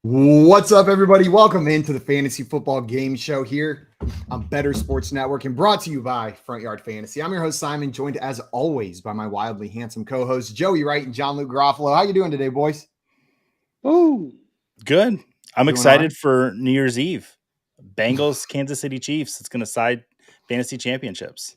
What's up, everybody? Welcome into the Fantasy Football Game Show here on Better Sports Network and brought to you by Front Yard Fantasy. I'm your host, Simon, joined as always by my wildly handsome co-hosts, Joey Wright and John Luke Garofalo. How you doing today, boys? Ooh, good. I'm Doing excited all right? for New Year's Eve. Bengals, Kansas City Chiefs. It's going to side fantasy championships.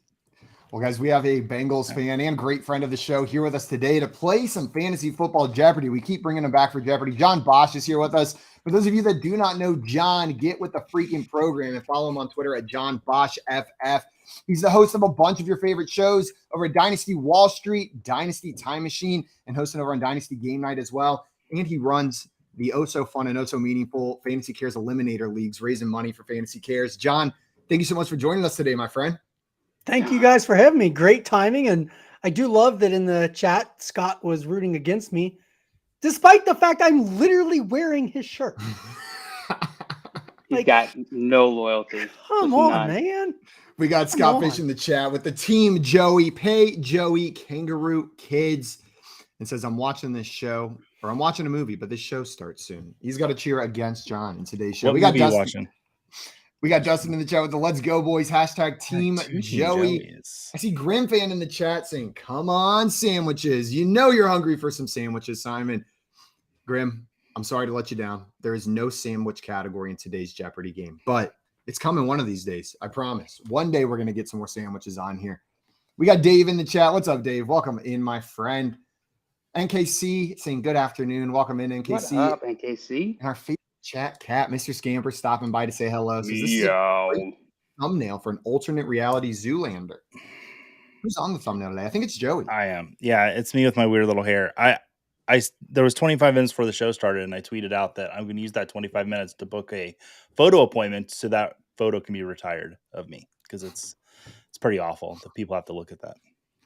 Well, guys, we have a Bengals fan and great friend of the show here with us today to play some Fantasy Football Jeopardy. We keep bringing him back for Jeopardy. John Bosch is here with us. For those of you that do not know John, get with the freaking program and follow him on Twitter at John Bosch FF. He's the host of a bunch of your favorite shows over at Dynasty Wall Street, Dynasty Time Machine, and hosting over on Dynasty Game Night as well. And he runs the oh-so-fun and oh-so-meaningful Fantasy Cares Eliminator Leagues, raising money for Fantasy Cares. John, thank you so much for joining us today, my friend. thank you guys for having me. Great timing. And I do love that in the chat, Scott was rooting against me, despite the fact I'm literally wearing his shirt. He's got no loyalty. Come on, man. We got Scott Fish in the chat with the team Joey, Pay Joey, Kangaroo Kids, and says, I'm watching this show, or I'm watching a movie, but this show starts soon. He's got to cheer against John in today's show. What We got movie you Dustin. watching? We got Dustin in the chat with the Let's Go Boys hashtag Team Joey. Joey's. I see Grim fan in the chat saying, come on, sandwiches. You know you're hungry for some sandwiches, Simon. Grim, I'm sorry to let you down. There is no sandwich category in today's Jeopardy game, but it's coming one of these days. I promise. One day we're going to get some more sandwiches on here. We got Dave in the chat. What's up, Dave? Welcome in, my friend. NKC saying good afternoon. Welcome in, NKC. What up, NKC? And our favorite chat cat, Mr. Scamper, stopping by to say hello. So this is a great thumbnail for an alternate reality Zoolander. Who's on the thumbnail today? I think it's Joey. I am. Yeah, it's me with my weird little hair. There was 25 minutes before the show started, and I tweeted out that I'm going to use that 25 minutes to book a photo appointment so that photo can be retired of me because it's pretty awful that people have to look at that.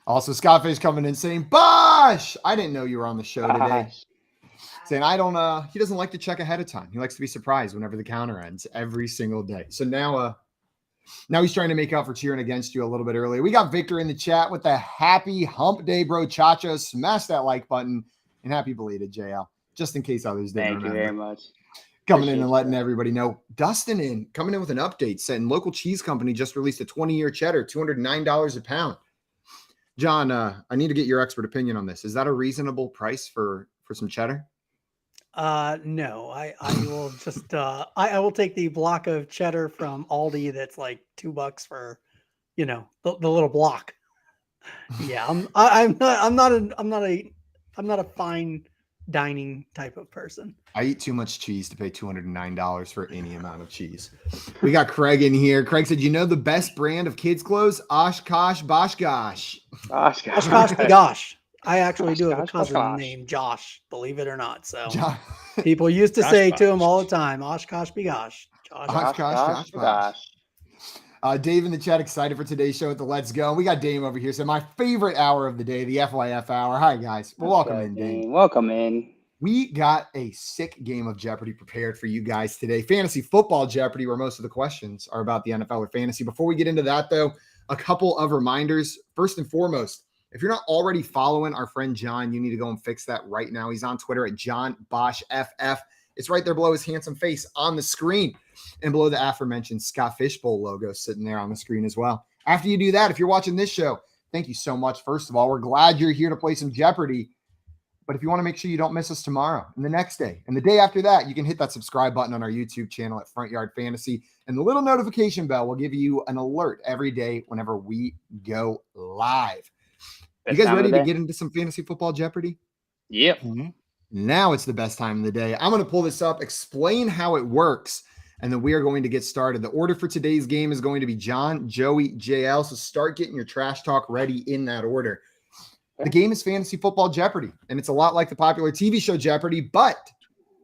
Also, Scott Fish coming in saying, Bosh! I didn't know you were on the show today. Gosh. Saying, he doesn't like to check ahead of time. He likes to be surprised whenever the counter ends every single day. So now he's trying to make up for cheering against you a little bit earlier. We got Victor in the chat with the happy hump day, bro. Chacho, smash that like button and happy belated JL, just in case others didn't Thank you remember. very much. Coming in and letting everybody know. Dustin coming in with an update saying local cheese company just released a 20-year cheddar, $209 a pound. John, I need to get your expert opinion on this. Is that a reasonable price for some cheddar? No, I will just I will take the block of cheddar from Aldi that's like $2 for, the little block. Yeah, I'm not a fine dining type of person. I eat too much cheese to pay $209 for any amount of cheese. We got Craig in here. Craig said, you know the best brand of kids' clothes? Oshkosh Boshgosh. Oshkosh Gosh. I actually do have a Oshkosh cousin Boshgosh. named Josh, believe it or not. So John, people used to Josh say to him Bosch. all the time, Oshkosh Gosh. Oshkosh Gosh. Dave in the chat excited for today's show at the Let's Go. We got Dame over here. So my favorite hour of the day, the FYF hour. Hi, guys. Well, welcome in, Dame. Welcome in. We got a sick game of Jeopardy prepared for you guys today. Fantasy Football Jeopardy, where most of the questions are about the NFL or fantasy. Before we get into that, though, a couple of reminders. First and foremost, if you're not already following our friend John, you need to go and fix that right now. He's on Twitter at John Bosch FF. It's right there below his handsome face on the screen and below the aforementioned Scott Fishbowl logo sitting there on the screen as well. After you do that, if you're watching this show, thank you so much. First of all, we're glad you're here to play some Jeopardy. But if you want to make sure you don't miss us tomorrow and the next day and the day after that, you can hit that subscribe button on our YouTube channel at Front Yard Fantasy. And the little notification bell will give you an alert every day whenever we go live. You guys ready to get into some Fantasy Football Jeopardy? Yep. Mm-hmm. Now it's the best time of the day. I'm going to pull this up, explain how it works, and then we are going to get started. The order for today's game is going to be John, Joey, JL. So start getting your trash talk ready in that order. The game is Fantasy Football Jeopardy, and it's a lot like the popular TV show Jeopardy, but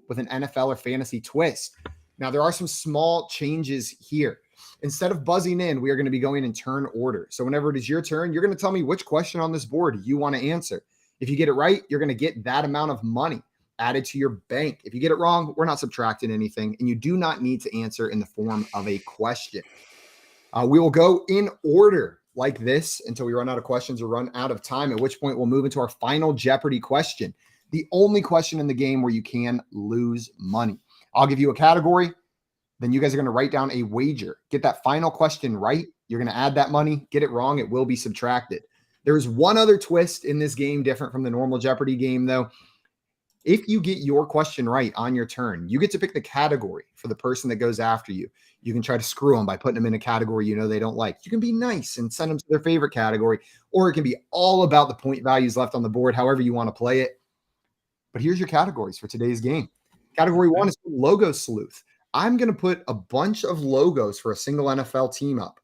with an NFL or fantasy twist. Now, there are some small changes here. Instead of buzzing in, we are going to be going in turn order. So whenever it is your turn, you're going to tell me which question on this board you want to answer. If you get it right, you're going to get that amount of money added to your bank. If you get it wrong, we're not subtracting anything, and you do not need to answer in the form of a question. We will go in order like this until we run out of questions or run out of time, at which point we'll move into our final Jeopardy question, the only question in the game where you can lose money. I'll give you a category. Then you guys are going to write down a wager. Get that final question right. You're going to add that money. Get it wrong, it will be subtracted. There's one other twist in this game different from the normal Jeopardy game, though. If you get your question right on your turn, you get to pick the category for the person that goes after you. You can try to screw them by putting them in a category you know they don't like. You can be nice and send them to their favorite category, or it can be all about the point values left on the board, however you want to play it. But here's your categories for today's game. Category 1 is Logo Sleuth. I'm going to put a bunch of logos for a single NFL team up.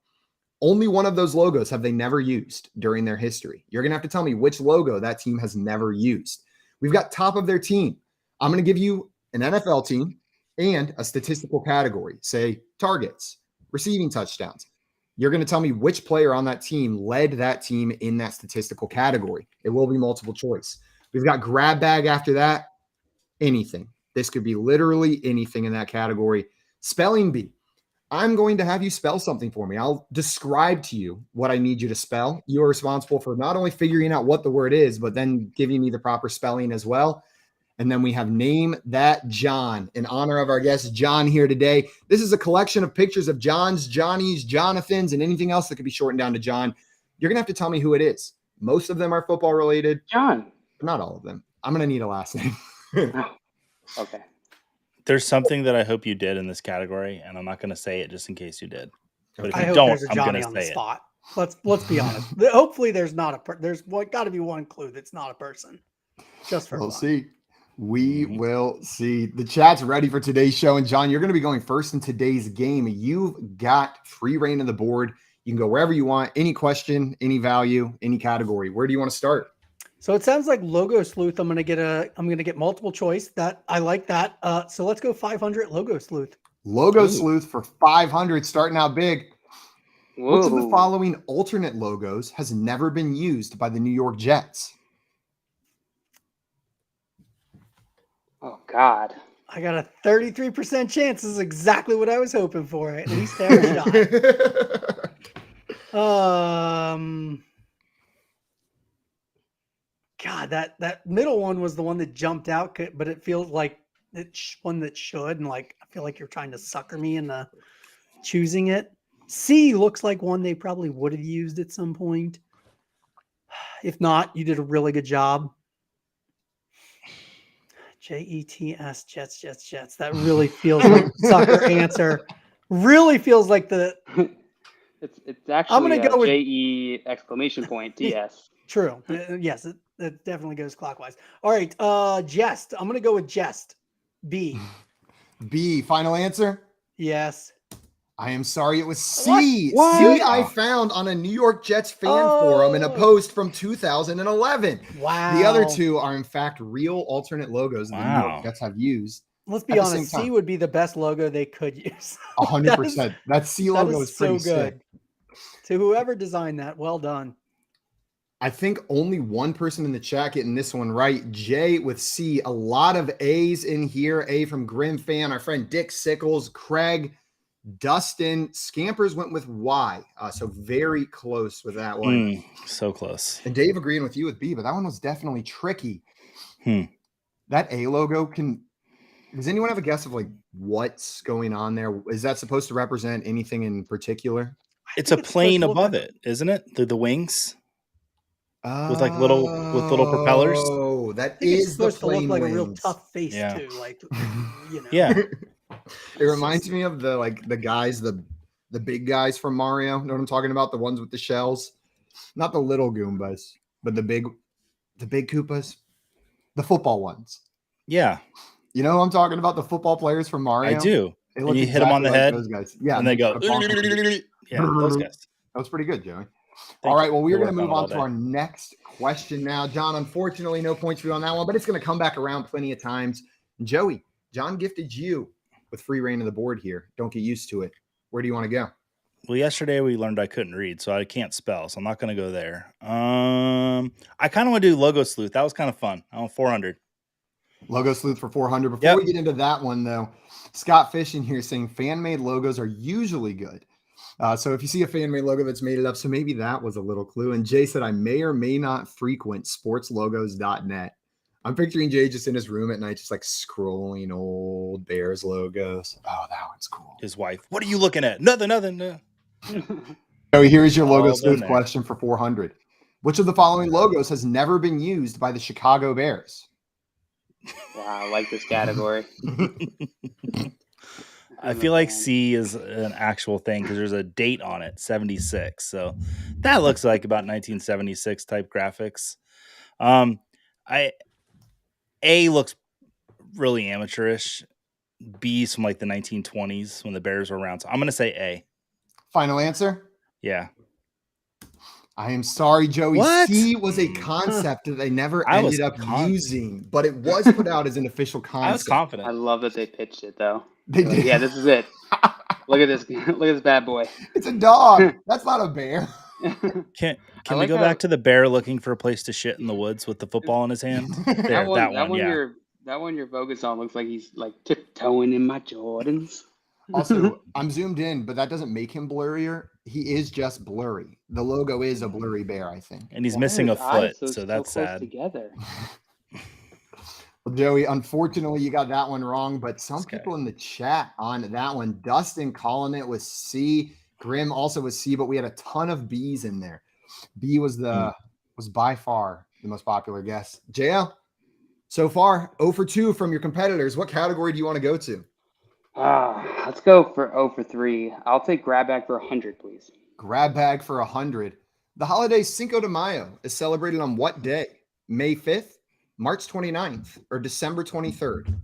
Only one of those logos have they never used during their history. You're going to have to tell me which logo that team has never used. We've got top of their team. I'm going to give you an NFL team and a statistical category, say targets, receiving touchdowns. You're going to tell me which player on that team led that team in that statistical category. It will be multiple choice. We've got grab bag after that, anything. This could be literally anything in that category. Spelling bee. I'm going to have you spell something for me. I'll describe to you what I need you to spell. You're responsible for not only figuring out what the word is, but then giving me the proper spelling as well. And then we have Name That John in honor of our guest, John, here today. This is a collection of pictures of Johns, Johnnies, Jonathans, and anything else that could be shortened down to John. You're going to have to tell me who it is. Most of them are football related. John. But not all of them. I'm going to need a last name. Oh, okay. There's something that I hope you did in this category, and I'm not going to say it just in case you did. But if I you hope don't, there's a I'm Johnny going on to the say it. spot. Let's be honest. Hopefully there's not there's got to be one clue that's not a person. Just for We'll fun. see. We will see. The chat's ready for today's show. And John, you're going to be going first in today's game. You've got free reign of the board. You can go wherever you want. Any question, any value, any category. Where do you want to start? So it sounds like Logo Sleuth. I'm gonna get multiple choice. That I like that. So let's go 500 Logo Sleuth. Logo Sleuth for 500, starting out big. Whoa. Which of the following alternate logos has never been used by the New York Jets? Oh, God. I got a 33% chance. This is exactly what I was hoping for. At least have a shot. God, that middle one was the one that jumped out, but it feels like it's one that should, and like I feel like you're trying to sucker me into choosing it. C looks like one they probably would have used at some point. If not, you did a really good job. Jets, Jets. That really feels like sucker answer. Really feels like the. It's actually I'm gonna go with JE exclamation point DS. True. Yes, it definitely goes clockwise. All right. Jest. I'm gonna go with Jest. B. B, final answer? Yes. I am sorry, it was C. What? C I found on a New York Jets fan forum in a post from 2011. Wow. The other two are, in fact, real alternate logos that the New York Jets have used. Let's be at the honest. same time. C would be the best logo they could use. 100%. That C logo is pretty sick. To whoever designed that, well done. I think only one person in the chat getting this one right. Jay with C. A lot of A's in here. A from Grim Fan. Our friend Dick Sickles, Craig, Dustin. Scampers went with Y. So very close with that one. So close. And Dave agreeing with you with B, but that one was definitely tricky. That A logo does anyone have a guess of like what's going on there? Is that supposed to represent anything in particular? It's a plane above it, isn't it? The wings with like little propellers. Oh, that It's is the supposed to look plane like wings. a real tough face Yeah. too. Like, Yeah. It reminds me of the guys, the big guys from Mario. Know what I'm talking about? The ones with the shells, not the little Goombas, but the big Koopas, the football ones. Yeah. You know who I'm talking about? The football players from Mario. I do. They And look you hit them on the exactly like head. those guys. Yeah, And they go. Yeah, Those guys. That was pretty good, Joey. Thank All right, you. well, we're We'll going to work move on on it to all our next question now. John, unfortunately, no points for you on that one, but it's going to come back around plenty of times. Joey, John gifted you with free reign of the board here. Don't get used to it. Where do you want to go? Well, yesterday we learned I couldn't read, so I can't spell, so I'm not going to go there. I kind of want to do Logo Sleuth. That was kind of fun. I want 400. Logo Sleuth for 400. Before we get into that one, though, Scott Fish in here saying fan-made logos are usually good. So if you see a fan-made logo that's made it up, so maybe that was a little clue. And Jay said, I may or may not frequent sportslogos.net. I'm picturing Jay just in his room at night, just like scrolling old Bears logos. Oh, that one's cool. His wife. What are you looking at? Nothing. No. So here's your logo All been sleuth there. question for 400. Which of the following logos has never been used by the Chicago Bears? Wow, I like this category. I feel like C is an actual thing because there's a date on it, 76. So that looks like about 1976 type graphics. A looks really amateurish. B is from like the 1920s when the Bears were around. So I'm gonna say A. Final answer? Yeah. I am sorry, Joey. What? C was a concept that they never I was ended up using, but it was put out as an official concept. I was confident. I love that they pitched it though. They Like, did. yeah, this is it. Look at this. Look at this bad boy. It's a dog. That's not a bear. Can I we like go how- back to the bear looking for a place to shit in the woods with the football in his hand? There, that one, yeah. That one you're focused on looks like he's like tiptoeing in my Jordans. Also, I'm zoomed in, but that doesn't make him blurrier. He is just blurry. The logo is a blurry bear, I think. And he's Why are missing a his eyes foot, so so that's close sad. Together. Well, Joey, unfortunately, you got that one wrong, but some This guy. people in the chat on that one, Dustin calling it was C, Grim also was C, but we had a ton of B's in there. B was was by far the most popular guess. JL, so far 0 for 2 from your competitors. What category do you want to go to? Let's go for 0 for 3. I'll take grab bag for 100, please. Grab bag for 100. The holiday Cinco de Mayo is celebrated on what day? May 5th, March 29th, or December 23rd?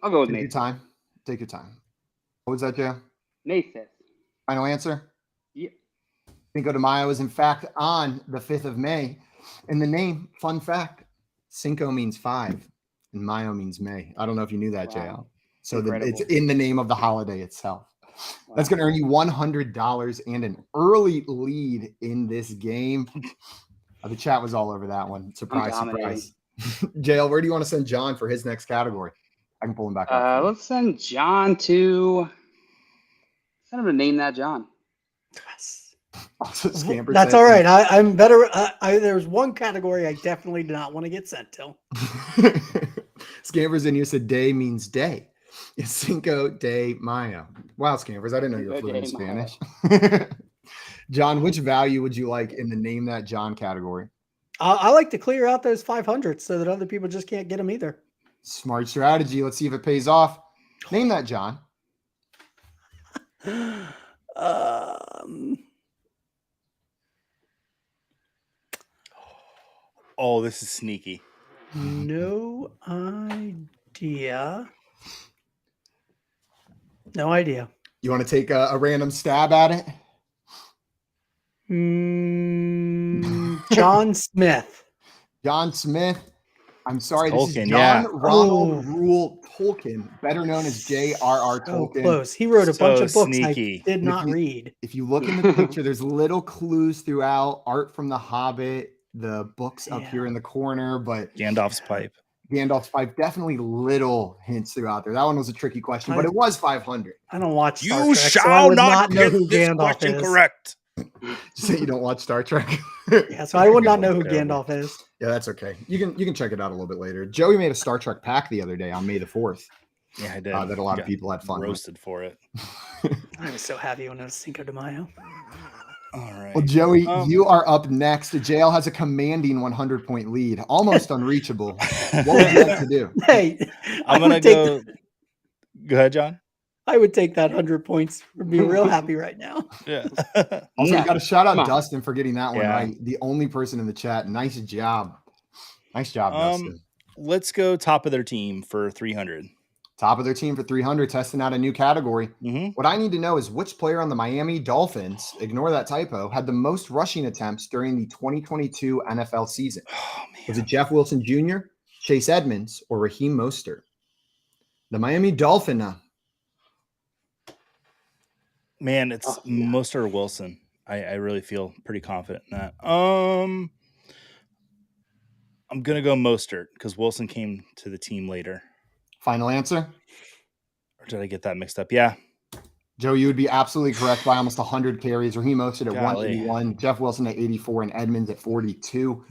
I'll go with Take May. your time. Take your time. What was that, JL? May 5th. Final answer? Yeah. Cinco de Mayo is in fact on the 5th of May. And the name, fun fact, Cinco means 5 and Mayo means May. I don't know if you knew that, Wow. JL. So Incredible. it's in the name of the holiday itself. Wow. That's going to earn you $100 and an early lead in this game. The chat was all over that one. Surprise, surprise. JL, where do you want to send John for his next category? I can pull him back up. Let's send John to. Send him to name that John. Yes. Also, Scamper That's said- all right. I'm better. There's one category I definitely do not want to get sent to. Scampers in here said day means day. It's Cinco de Mayo. Wow, Scampers. I didn't know you were Cinco fluent in de Spanish. John, which value would you like in the name that John category? I like to clear out those 500 so that other people just can't get them either. Smart strategy. Let's see if it pays off. Name that, John. Oh, this is sneaky. No idea. No idea. You want to take a random stab at it? John Smith. John Smith. I'm sorry, this is Tolkien, John yeah. Ronald Oh. Rule Tolkien, better known as J.R.R. So Tolkien. close. He wrote a So bunch of books sneaky. I did not you- read. If you look in the picture, there's little clues throughout. Art from The Hobbit, the books up Yeah. here in the corner, but Gandalf's pipe. Gandalf's pipe, definitely little hints throughout there. That one was a tricky question, but it was 500. I don't watch Star You Trek, so I shall would not know get who this Gandalf question is. correct. Just say you don't watch Star Trek. Yeah, so I would not know who Terrible. Gandalf is. Yeah, that's okay. You can check it out a little bit later. Joey made a Star Trek pack the other day on May the 4th Yeah, I did. that a lot of Got people had fun with. roasted for it. I was so happy when it was Cinco de Mayo. All right. Well, Joey, Um, you are up next. JL has a commanding 100-point lead, almost unreachable. What would you like to do? Hey, I'm gonna go. Go ahead, John. I would take that 100 points. Would be real happy right now. Yeah. Also, No, you got to shout out come on. Dustin for getting that one Yeah. right. The only person in the chat. Nice job. Nice job, Dustin. Let's go top of their team for 300. Top of their team for 300, testing out a new category. Mm-hmm. What I need to know is which player on the Miami Dolphins, ignore that typo, had the most rushing attempts during the 2022 NFL season? Oh Was man. it Jeff Wilson Jr., Chase Edmonds, or Raheem Mostert? The Miami Dolphin. Man, it's Oh, yeah. Mostert or Wilson. I really feel pretty confident in that. I'm gonna go Mostert because Wilson came to the team later. Final answer? Or did I get that mixed up? Yeah. Joe, you would be absolutely correct by almost 100 carries. Raheem Mostert at Golly. 181, Jeff Wilson at 84, and Edmonds at 42.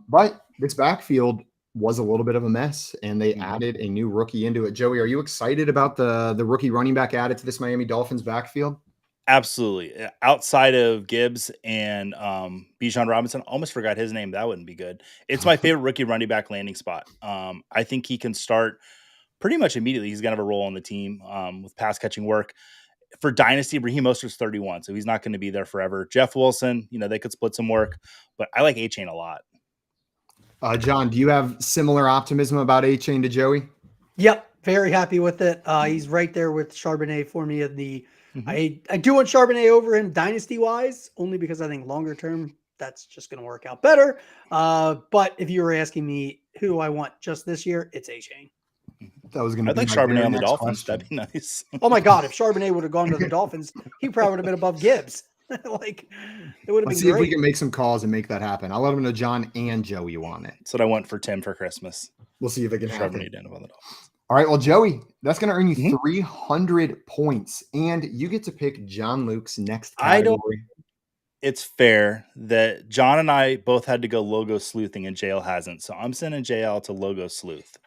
But this backfield was a little bit of a mess, and they added a new rookie into it. Joey, are you excited about the rookie running back added to this Miami Dolphins backfield? Absolutely. Outside of Gibbs and Bijan Robinson, almost forgot his name. That wouldn't be good. It's my favorite rookie running back landing spot. I think he can start pretty much immediately. He's going to have a role on the team with pass catching work. For Dynasty, Raheem Mostert's 31, so he's not going to be there forever. Jeff Wilson, they could split some work, but I like Achane a lot. John, do you have similar optimism about Achane to Joey? Yep, very happy with it. He's right there with Charbonnet for me in the I do want Charbonnet over him dynasty-wise, only because I think longer term, that's just going to work out better. But if you were asking me who do I want just this year, it's Achane. That was going to I'd be like my Charbonnet very on the next Dolphins. question. That'd be nice. Oh my God, if Charbonnet would have gone to the Dolphins, he probably would have been above Gibbs. Like, it would have Let's been see if we great. can make some calls and make that happen. I'll let them know John and Joey want it. That's what I want for Tim for Christmas. We'll see if it can happen. Charbonnet down on the Dolphins. All right, well, Joey, that's going to earn you 300 points, and you get to pick John Luke's next category. It's fair that John and I both had to go logo sleuthing and JL hasn't. So I'm sending JL to logo sleuth.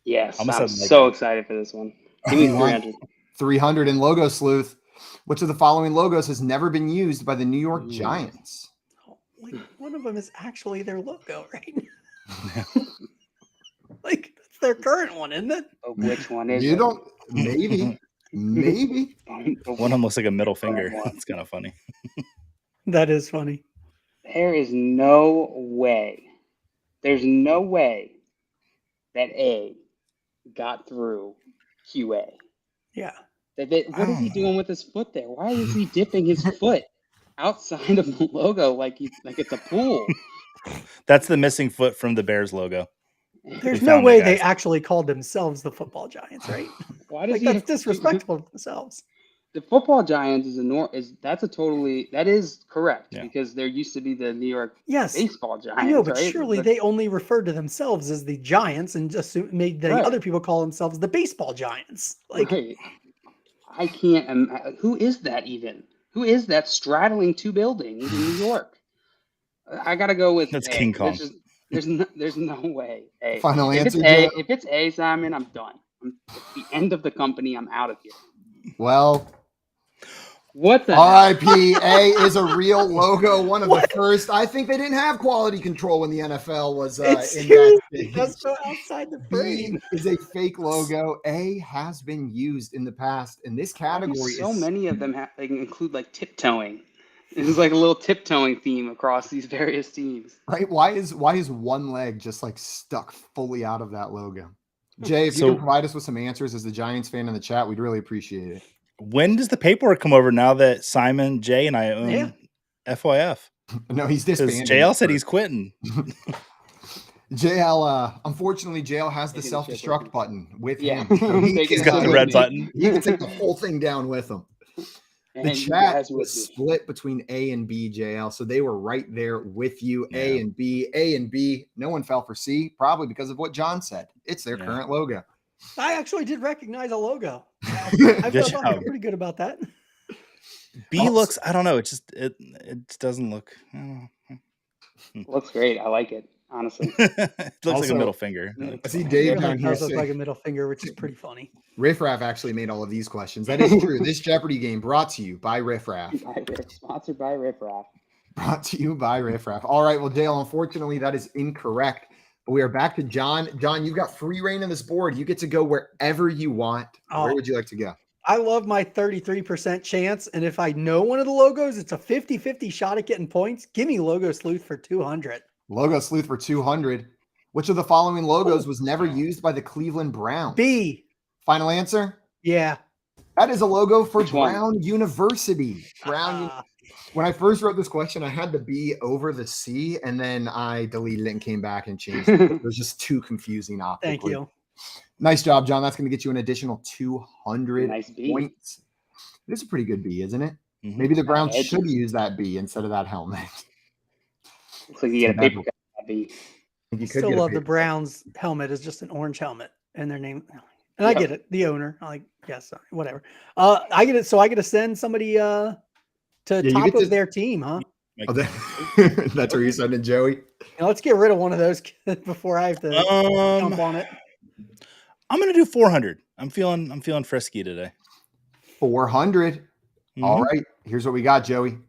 Yes, Almost I'm had, like, so excited for this one. Give me 300. 300 in logo sleuth. Which of the following logos has never been used by the New York Giants? Like, one of them is actually their logo, right? Like, that's their current one, isn't it? But which one is You it? don't, maybe. One of them looks like a middle finger. That's kind of funny. That is funny. There is no way. There's no way that A got through QA. Yeah. What is he doing with his foot there? Why is he dipping his foot outside of the logo like it's a pool? That's the missing foot from the Bears logo. There's We no found way it, they guys. actually called themselves the Football Giants, right? Why does Like, he that's have- disrespectful to themselves. The Football Giants that is correct Yeah. because there used to be the New York Yes. Baseball Giants. I know, but right? surely they only referred to themselves as the Giants and just made the Right. other people call themselves the Baseball Giants. Like, Right. I can't. Who is that even? Who is that straddling two buildings in New York? I gotta go with That's A. King Kong. There's no way. A. Final if answer, If it's A, Simon, I'm done. It's the end of the company. I'm out of here. Well, What the hell? RIP, A is a real logo, one of the first. I think they didn't have quality control when the NFL was it's in that seriously stage. does go outside the B frame. is a fake logo. A has been used in the past, and this category So is many of them include like tiptoeing. It's like a little tiptoeing theme across these various teams. right. Why is one leg just like stuck fully out of that logo? Jay, if you So- can provide us with some answers as the Giants fan in the chat, we'd really appreciate it. When does the paperwork come over now that Simon, Jay, and I own Yeah. FYF? No, he's Because disbanding. JL said he's quitting. JL, unfortunately, JL has the Taking the self-destruct ship button with Yeah. him. So he He's He's got the can- red button. He can take the whole thing down with him. The And you chat guys was with me. split between A and B, JL. So they were right there with you, A Yeah. and B, A and B. No one fell for C, probably because of what John said. It's their Yeah. current logo. I actually did recognize a logo. I Good felt job. pretty good about that. B Also- looks, I don't know. It just doesn't look. I don't know. Looks great. I like it, honestly. It looks like Also, a middle finger. I see It Dave really down here does look saying like a middle finger, which is pretty funny. Riff Raff actually made all of these questions. That is true. This Jeopardy game brought to you by Riff Raff. Sponsored by Riff Raff. Brought to you by Riff Raff. All right, well, Dale, unfortunately, that is incorrect. But we are back to John. John, you've got free reign on this board. You get to go wherever you want. Where Oh. would you like to go? I love my 33% chance. And if I know one of the logos, it's a 50-50 shot at getting points. Give me Logo Sleuth for 200. Logo Sleuth for 200. Which of the following logos was never used by the Cleveland Browns? B. Final answer? Yeah. That is a logo for Which one? Brown University. Brown. When I first wrote this question, I had the B over the C, and then I deleted it and came back and changed it. It was just too confusing optically. Thank you. Nice job, John. That's going to get you an additional 200 Nice B. points. It is a pretty good B, isn't it? Mhm. Maybe the Browns edges. should use that B instead of that helmet. Looks like you get a paper cut. You could Still get a love the paper- Browns helmet is just an orange helmet and their name. And I Yep. get it. The owner, like, yes, whatever. I get it. So I get to send somebody to you top get of to- their team, huh? Like, Oh, that's where you sending Joey. Let's get rid of one of those before I have to jump on it. I'm gonna do 400. I'm feeling frisky today. 400. All Mhm. right. Here's what we got, Joey.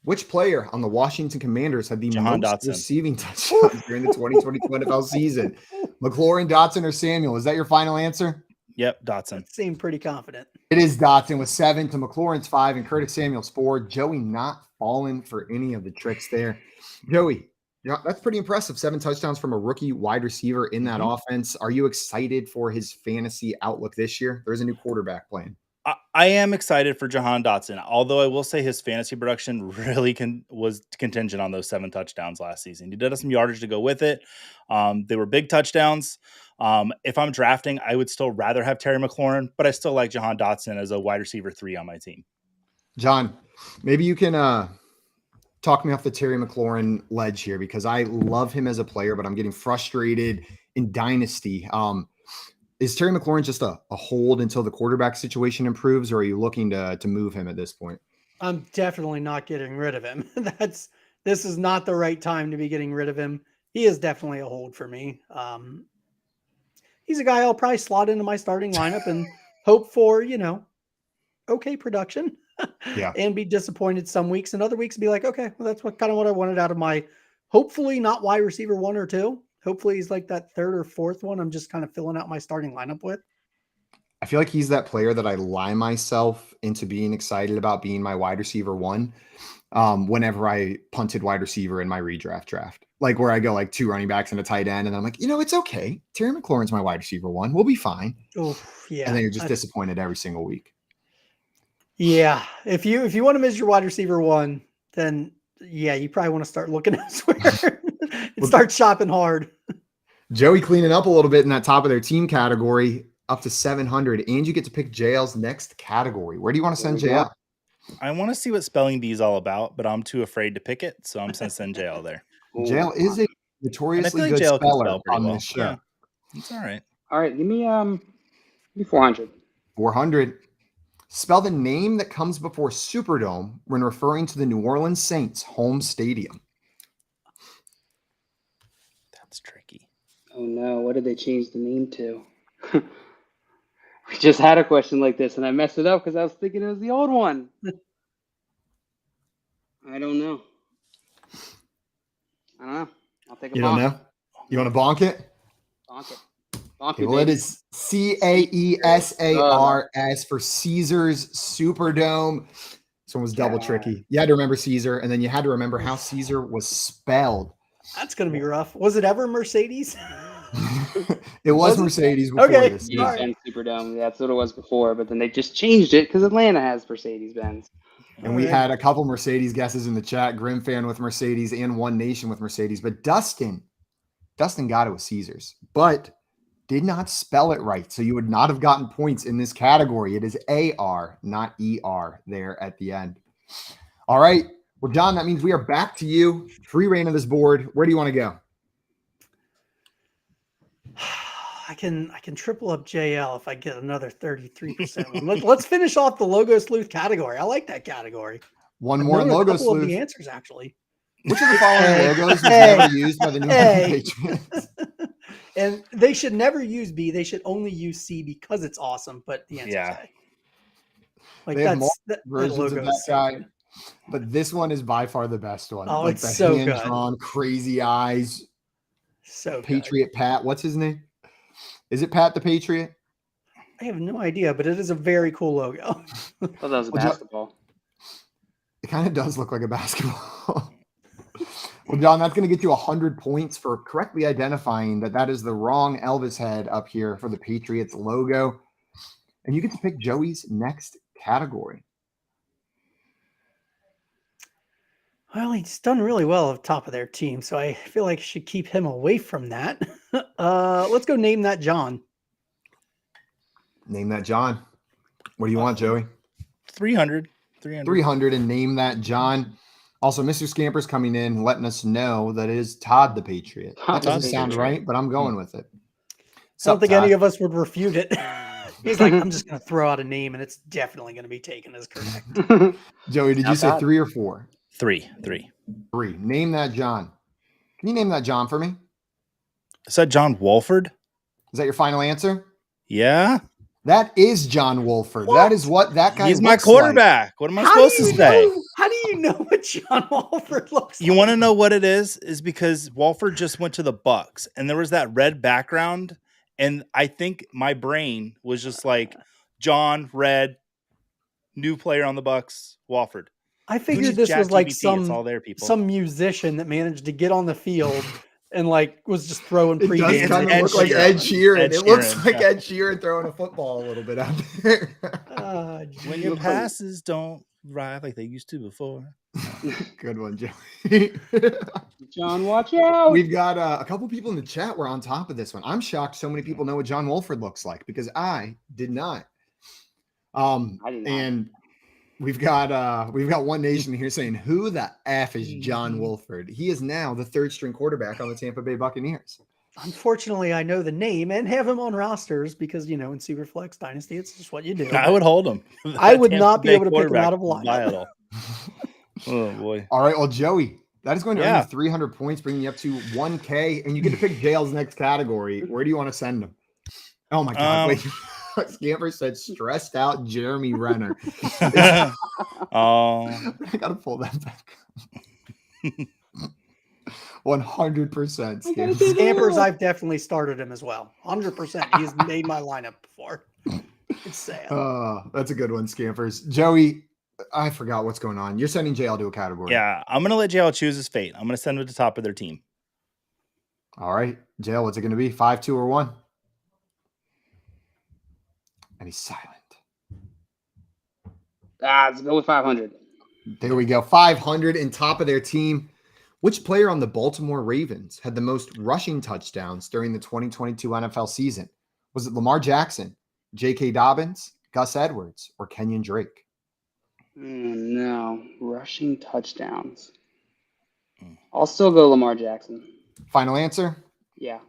Which player on the Washington Commanders had the Jahan most Dotson. receiving touchdowns during the 2022 NFL season? McLaurin, Dotson, or Samuel? Is that your final answer? Yep, Dotson. Seem pretty confident. It is Dotson with 7 to McLaurin's 5 and Curtis Samuel's 4. Joey not falling for any of the tricks there. Joey, that's pretty impressive. 7 touchdowns from a rookie wide receiver in that offense. Are you excited for his fantasy outlook this year? There's a new quarterback playing. I am excited for Jahan Dotson, although I will say his fantasy production really was contingent on those 7 touchdowns last season. He did have some yardage to go with it. They were big touchdowns. If I'm drafting, I would still rather have Terry McLaurin, but I still like Jahan Dotson as a wide receiver 3 on my team. John, maybe you can talk me off the Terry McLaurin ledge here because I love him as a player, but I'm getting frustrated in Dynasty. Is Terry McLaurin just a hold until the quarterback situation improves, or are you looking to move him at this point? I'm definitely not getting rid of him. This is not the right time to be getting rid of him. He is definitely a hold for me. He's a guy I'll probably slot into my starting lineup and hope for, okay production. Yeah. And be disappointed some weeks, and other weeks be like, okay, well, that's what I wanted out of my, hopefully not wide receiver 1 or 2. Hopefully he's like that 3rd or 4th one. I'm just kind of filling out my starting lineup with. I feel like he's that player that I lie myself into being excited about being my wide receiver 1 whenever I punted wide receiver in my redraft draft. Like where I go like 2 running backs and a tight end, and I'm like, it's okay. Terry McLaurin's my wide receiver 1. We'll be fine. Oh, yeah. And then you're just disappointed every single week. Yeah. If you want to miss your wide receiver 1, then yeah, you probably want to start looking elsewhere and start shopping hard. Joey cleaning up a little bit in that top of their team category, up to 700, and you get to pick JL's next category. Where do you want to send JL? I want to see what spelling bee is all about, but I'm too afraid to pick it, so I'm going to send JL there. JL is a notoriously good JL can speller spell pretty on well. this show. Yeah. It's all right. All right, give me 400. 400. Spell the name that comes before Superdome when referring to the New Orleans Saints home stadium. That's tricky. Oh no, what did they change the name to? We just had a question like this and I messed it up because I was thinking it was the old one. I don't know. I'll take a You bonk. don't know? You want to bonk it? Bonk it. Bonk Okay, it, well, it baby. is Caesars for Caesars Superdome. This one was double tricky. You had to remember Caesar, and then you had to remember how Caesar was spelled. That's going to be rough. Was it ever Mercedes? It was Mercedes before Okay. this. Yeah, Yeah. Benz Superdome. That's what it was before, but then they just changed it because Atlanta has Mercedes-Benz. And we had a couple Mercedes guesses in the chat. Grim fan with Mercedes and One Nation with Mercedes. But Dustin got it with Caesars, but did not spell it right. So you would not have gotten points in this category. It is AR, not ER there at the end. All right. Well, John, that means we are back to you. Free reign of this board. Where do you want to go? I can triple up JL if I get another 33%. Let's finish off the logo sleuth category. I like that category. One more Another logo couple of sleuth. the answers actually. Which of the following logos was A. never used by the New A. England Patriots? And they should never use B. They should only use C because it's awesome. But the answer is A. Like They have that's multiple versions of that guy, but this one is by far the best one. Oh, like it's the so good. hand-drawn, crazy eyes. So Patriot Pat. What's his name? Is it Pat the Patriot? I have no idea, but it is a very cool logo. I thought that was a Well, basketball. It kind of does look like a basketball. Well, John, that's going to get you 100 points for correctly identifying that is the wrong Elvis head up here for the Patriots logo. And you get to pick Joey's next category. Well, he's done really well at the top of their team, so I feel like I should keep him away from that. Let's go name that John. Name that John. What do you want, Joey? 300 and name that John. Also, Mr. Scamper's coming in, letting us know that it is Todd the Patriot. That Todd doesn't the sound Patriot. right, but I'm going with it. don't Sup, think any Todd? of us would refute it. He's like, I'm just going to throw out a name, and it's definitely going to be taken as correct. Joey, did Now, you say Todd. 3 or 4? Three. 3. Name that John. Can you name that John for me? Is that John Wolford? Is that your final answer? Yeah. That is John Wolford. What? That is what that guy He's my looks like. quarterback. What am I supposed to say? How do you know what John Walford looks You like? want to know what it is? Is because Wolford just went to the Bucks and there was that red background. And I think my brain was just like John, red, new player on the Bucks, Wolford. I figured this was like it's all there, people. some musician that managed to get on the field and like was just throwing It does pre-games. kind of Ed look like Sheeran. Ed Sheeran. Ed It looks Sheeran, like yeah. Ed Sheeran throwing a football a little bit out there. When your passes don't ride like they used to before. Good one, Joey. John, watch out. We've got a couple people in the chat. We're on top of this one. I'm shocked so many people know what John Wolford looks like because I did not. I did not. And we've got One Nation here saying, who the F is John Wolford? He is now the 3rd string quarterback on the Tampa Bay Buccaneers. Unfortunately, I know the name and have him on rosters because, in Superflex Dynasty, it's just what you do. I would hold him. I would Tampa not be Bay able to pick him quarterback out of a is lineup. vital. Oh, boy. All right, well, Joey, that is going to earn Yeah. you 300 points, bringing you up to 1K, and you get to pick Jail's next category. Where do you want to send him? Oh, my God. Wait. Scamper said stressed out Jeremy Renner. Oh, I got to pull that back. 100% Scamper. Scampers, I've definitely started him as well. 100%. He's made my lineup before. It's sad. That's a good one, Scampers. Joey, I forgot what's going on. You're sending JL to a category. yeah. I'm going to let JL choose his fate. I'm going to send him to the top of their team. All right. JL, what's it going to be? 5, 2, or 1? And he's silent. Let's go with 500. There we go. 500 in top of their team. Which player on the Baltimore Ravens had the most rushing touchdowns during the 2022 NFL season? Was it Lamar Jackson, J.K. Dobbins, Gus Edwards, or Kenyon Drake? No. Rushing touchdowns. I'll still go Lamar Jackson. Final answer? Yeah.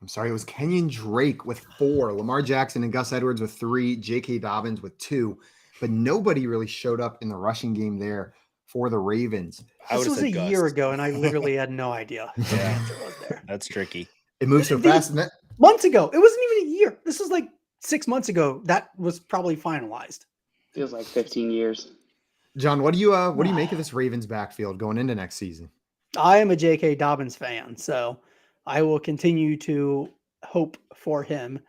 I'm sorry, it was Kenyon Drake with 4, Lamar Jackson and Gus Edwards with 3, J.K. Dobbins with 2, but nobody really showed up in the rushing game there for the Ravens. This was a year ago, and I literally had no idea what the Yeah. answer was there. That's tricky. It moves so fast. Months ago. It wasn't even a year. This was like 6 months ago. That was probably finalized. Feels like 15 years. John, what do you make of this Ravens backfield going into next season? I am a J.K. Dobbins fan, so I will continue to hope for him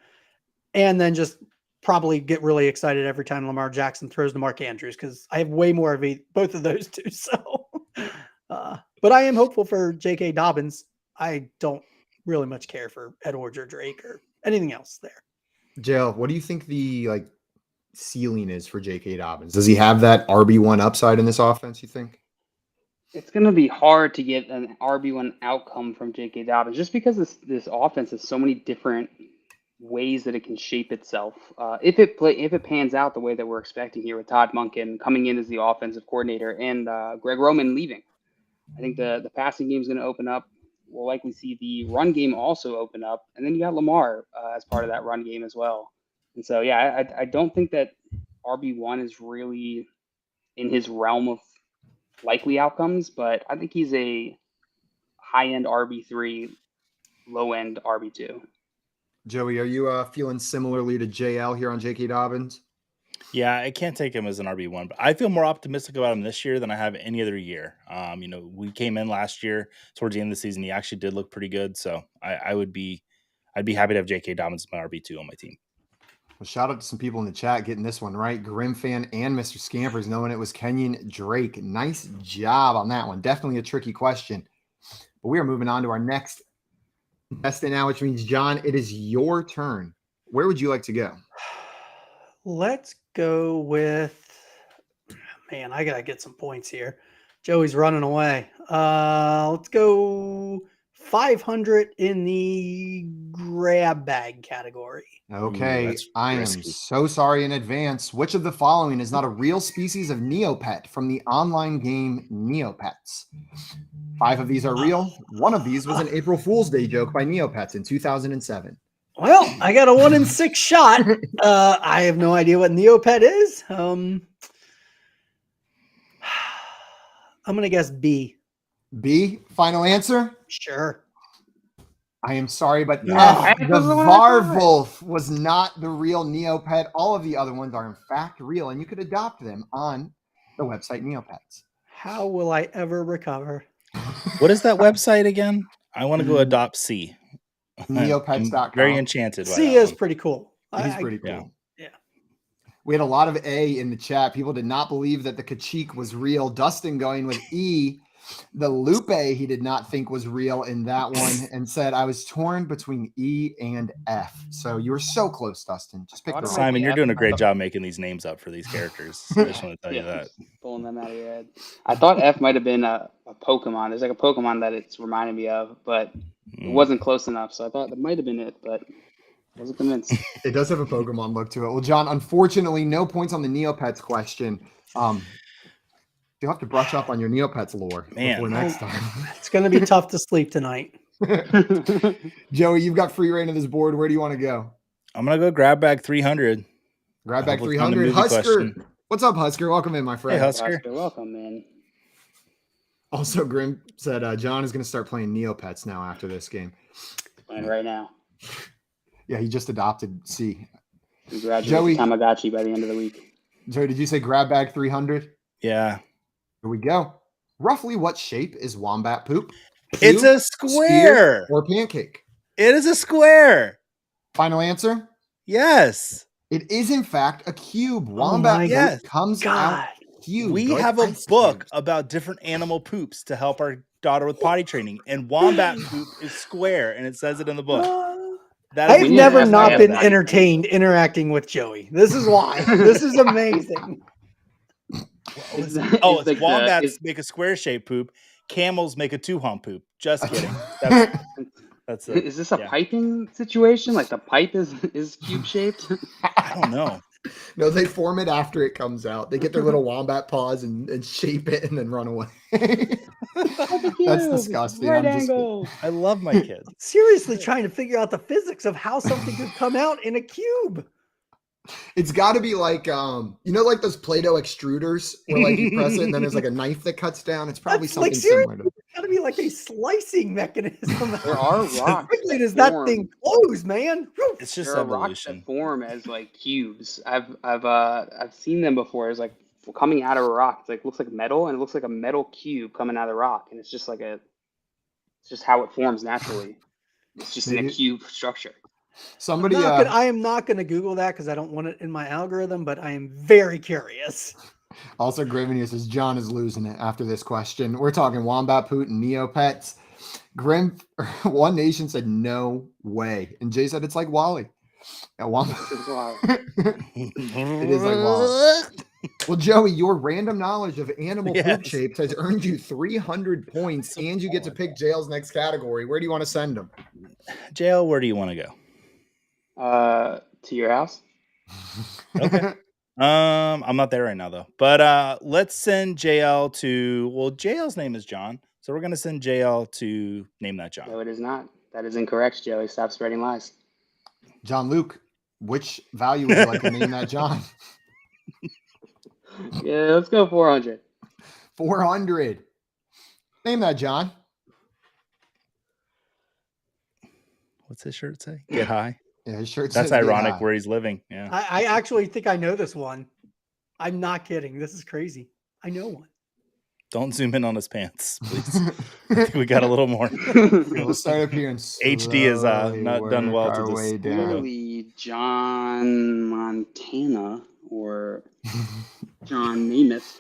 and then just probably get really excited every time Lamar Jackson throws to Mark Andrews because I have way more of both of those two. So, but I am hopeful for J.K. Dobbins. I don't really much care for Edwards or Drake or anything else there. Jill, what do you think the ceiling is for J.K. Dobbins? Does he have that RB1 upside in this offense, you think? It's going to be hard to get an RB1 outcome from J.K. Dobbins just because this offense has so many different ways that it can shape itself. If it pans out the way that we're expecting here with Todd Monken coming in as the offensive coordinator and Greg Roman leaving, I think the passing game is going to open up. We'll likely see the run game also open up, and then you got Lamar as part of that run game as well. And so, yeah, I don't think that RB1 is really in his realm of likely outcomes, but I think he's a high-end RB3, low-end RB2. Joey, are you feeling similarly to JL here on J.K. Dobbins? Yeah, I can't take him as an RB1, but I feel more optimistic about him this year than I have any other year. We came in last year towards the end of the season. He actually did look pretty good. So I'd be happy to have J.K. Dobbins as my RB2 on my team. Well, shout out to some people in the chat getting this one right. Grim fan and Mr. Scampers knowing it was Kenyon Drake. Nice job on that one. Definitely a tricky question. But we are moving on to our next contestant now, which means, John, it is your turn. Where would you like to go? Let's go with, man, I got to get some points here. Joey's running away. Let's go 500 in the grab bag category. Okay, that's I am risky. so sorry in advance. Which of the following is not a real species of Neopet from the online game Neopets? 5 of these are real. 1 of these was an April Fool's Day joke by Neopets in 2007. Well, I got a 1 in 6 shot. I have no idea what Neopet is. I'm gonna guess B. B, final answer. Sure. I am sorry, but No. F, F the was the one I thought. Varvolf was not the real Neopet. All of the other ones are in fact real, and you could adopt them on the website Neopets. How will I ever recover? What is that website again? I want to go adopt C. Neopets.com. I'm very enchanted by C that is one. pretty cool. He's pretty cool. yeah. Yeah. We had a lot of A in the chat. People did not believe that the Kachik was real. Dustin going with E. The Lupe he did not think was real in that one and said, I was torn between E and F. So you were so close, Dustin. Just pick the wrong Simon, be you're F. doing a great job making these names up for these characters. I just want to tell you that. Pulling them out of your head. I thought F might have been a Pokemon. There's like a Pokemon that it's reminding me of, but it wasn't close enough. So I thought that might have been it, but I wasn't convinced. It does have a Pokemon look to it. Well, John, unfortunately, no points on the Neopets question. You'll have to brush up on your Neopets lore before next time. It's going to be tough to sleep tonight. Joey, you've got free reign of this board. Where do you want to go? I'm going to go grab bag 300. Grab back Hopefully find a 300. movie Husker. question. What's up, Husker? Welcome in, my friend. Hey, Husker. Welcome, man. Also, Grim said John is going to start playing Neopets now after this game. Playing right now. Yeah, he just adopted C. We graduate Joey- Tamagotchi by the end of the week. Joey, did you say grab bag 300? Yeah. Here we go. Roughly what shape is wombat poop? It's Cube, a square. sphere, or pancake? It is a square. Final answer? Yes. It is, in fact, a cube. my Wombat poop God. comes God. out cube. We like have a ice book cubes. about different animal poops to help our daughter with potty training, and wombat poop is square, and it says it in the book. That is I've need never to ask not my been dad. entertained interacting with Joey. This is why. This is amazing. It's it's like wombats make a square shaped poop. Camels make a 2-hump poop. Just kidding. That's it. Is this a Yeah. piping situation? Like the pipe is cube shaped? I don't know. No, they form it after it comes out. They get their little wombat paws and shape it and then run away. That's disgusting. Right I'm just- angle. I love my kids. Seriously trying to figure out the physics of how something could come out in a cube. It's got to be like, like those Play-Doh extruders where like you press it and then there's like a knife that cuts down. It's probably That's like something similar to It's got to be like a slicing mechanism. There are How rocks. quickly that does that form- thing close, man? Whew. It's just There are rocks evolution. that form as like cubes. I've seen them before. It's like coming out of a rock. It's like looks like metal, and it looks like a metal cube coming out of the rock, and it's just like it's just how it forms naturally. It's just in a Maybe- cube structure. somebody. I am not going to Google that because I don't want it in my algorithm, but I am very curious. Also, Griminius says John is losing it after this question. We're talking wombat poop and Neopets. Grim, One Nation said no way, and Jay said it's like Wally. Yeah, wombat. It is like Wally. Well, Joey, your random knowledge of animal poop Yes. shapes has earned you 300 points, and you get to pick Jail's next category. Where do you want to send him? Jail, where do you want to go? To your house. Okay. I'm not there right now though. But let's send JL to JL's name is John. So we're gonna send JL to name that John. No, it is not. That is incorrect, Joey. Stop spreading lies. John Luke, which value would you like to name that John? Yeah, let's go 400. 400. Name that John. What's his shirt say? Get high. Yeah, his shirt That's says get ironic high. where he's living. Yeah. I actually think I know this one. I'm not kidding. This is crazy. I know one. Don't zoom in on his pants, please. I think we got a little more. We'll start up here and HD is, slowly not done work well to our this way down. Literally John Montana or John Namath.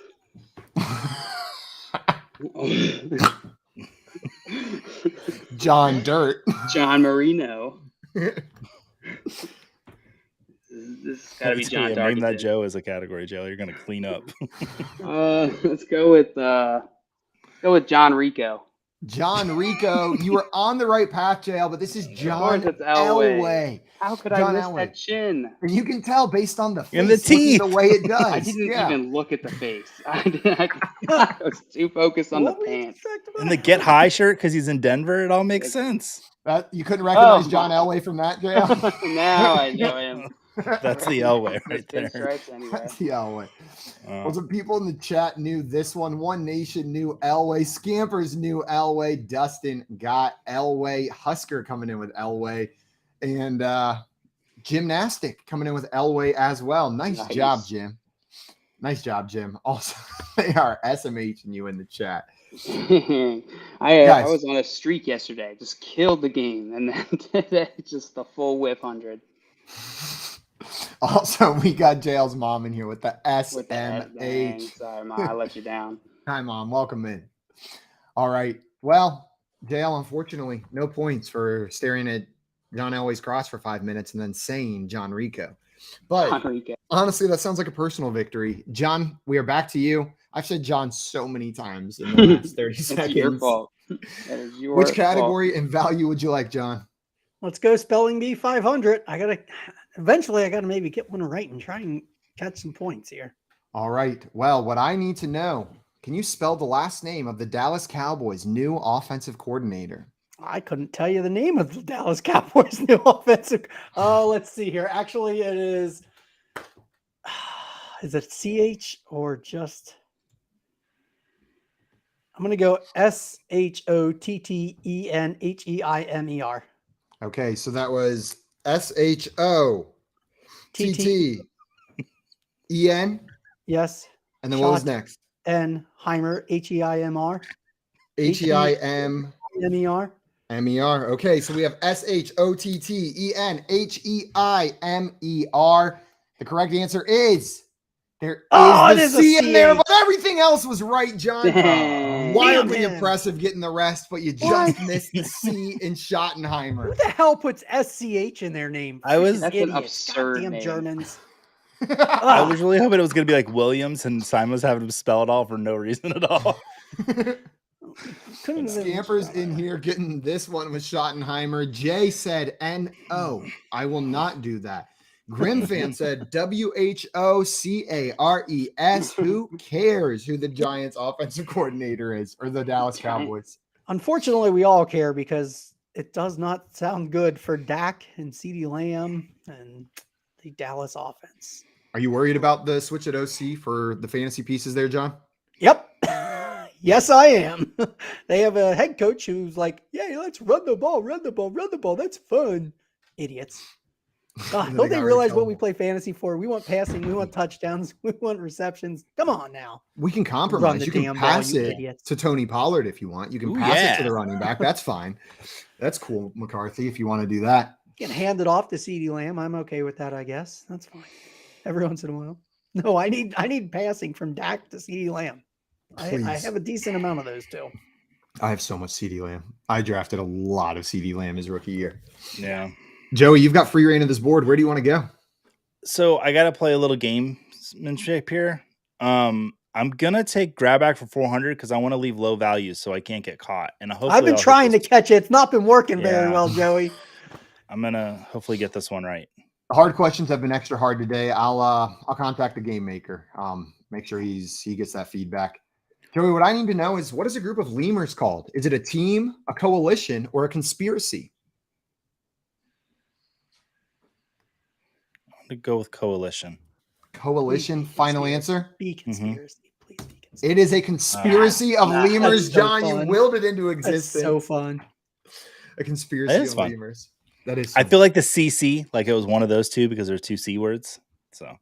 John Dirt. John Marino. This has got to be Let's John name that Darkington. Joe as a category, Joe. You're gonna clean up. Let's go with John Rico. John Rico, you were on the right path, JL, but this is John course it's Elway. Elway. How could John I miss Elway. that chin? And you can tell based on the And the face, looking teeth. the way it does. I didn't Yeah. even look at the face. I was too focused on What the were you pants. distracted And by? the Get High shirt because he's in Denver. It all makes sense. You couldn't recognize Oh, John my. Elway from that, JL? Now I know him. That's the Elway right Those there. pinstripes anywhere. That's the Elway. Oh. Well, some people in the chat knew this one. One Nation knew Elway. Scampers knew Elway. Dustin got Elway. Husker coming in with Elway. And Gymnastic coming in with Elway as well. Nice job, Jim. Nice job, Jim. Also, they are SMHing you in the chat. I was on a streak yesterday. Just killed the game. And then today, just a full whip 100. Also, we got JL's mom in here with the With the head bang. SMH. Sorry, Ma, I let you down. Hi, Mom. Welcome in. All right. Well, JL, unfortunately, no points for staring at John Elway's cross for 5 minutes and then saying John Rico. But honestly, that sounds like a personal victory. John, we are back to you. I've said John so many times in the last 30 seconds. It's your fault. That is your Which fault. category and value would you like, John? Let's go spelling bee 500. Eventually I gotta maybe get one right and try and catch some points here. All right. Well, what I need to know, can you spell the last name of the Dallas Cowboys' new offensive coordinator? I couldn't tell you the name of the Dallas Cowboys' new offensive. Oh, let's see here. Actually, it is. Is it CH or just? I'm gonna go SHOTTENHEIMER. Okay, so that was SHOTTEN. Yes. And then what was Shot. next? And Heimer, HEIMR. HEIMMER. MER. Okay, so we have SHOTTENHEIMER. The correct answer is there is the C in there, but everything else was right, John. Dang. Wildly impressive getting the rest, but you just missed the C in Schottenheimer. Who the hell puts SCH in their name? That's Idiots. an absurd Goddamn name. Germans. I was really hoping it was going to be like Williams and Simon was having to spell it all for no reason at all. Scampers in here getting this one with Schottenheimer. Jay said N-O. I will not do that. Grim fan said WHOCARES. Who cares who the Giants offensive coordinator is or the Dallas Cowboys? Unfortunately, we all care because it does not sound good for Dak and CeeDee Lamb and the Dallas offense. Are you worried about the switch at OC for the fantasy pieces there, John? Yep. Yes, I am. They have a head coach who's like, yeah, let's run the ball. That's fun. Idiots. Don't they realize what we play fantasy for? We want passing. We want touchdowns. We want receptions. Come on now. We can compromise. You can pass it to Tony Pollard if you want. You can pass it to the running back. That's fine. That's cool, McCarthy, if you want to do that. You can hand it off to CeeDee Lamb. I'm okay with that, I guess. That's fine. Every once in a while. No, I need passing from Dak to CeeDee Lamb. I have a decent amount of those too. I have so much CeeDee Lamb. I drafted a lot of CeeDee Lamb his rookie year. Yeah. Joey, you've got free reign of this board. Where do you want to go? So I got to play a little gamemanship here. I'm going to take grab back for 400 because I want to leave low values so I can't get caught. And hopefully I've been trying to catch it. It's not been working very well, Joey. I'm going to hopefully get this one right. Hard questions have been extra hard today. I'll contact the game maker. Make sure he gets that feedback. Joey, what I need to know is what is a group of lemurs called? Is it a team, a coalition, or a conspiracy? I'm going to go with coalition. Coalition, final answer? Be conspiracy. Please be conspiracy. It is a conspiracy of lemurs, John. You willed it into existence. That's so fun. A conspiracy of lemurs. That is. I feel like the CC, like it was one of those two because there's two C words. So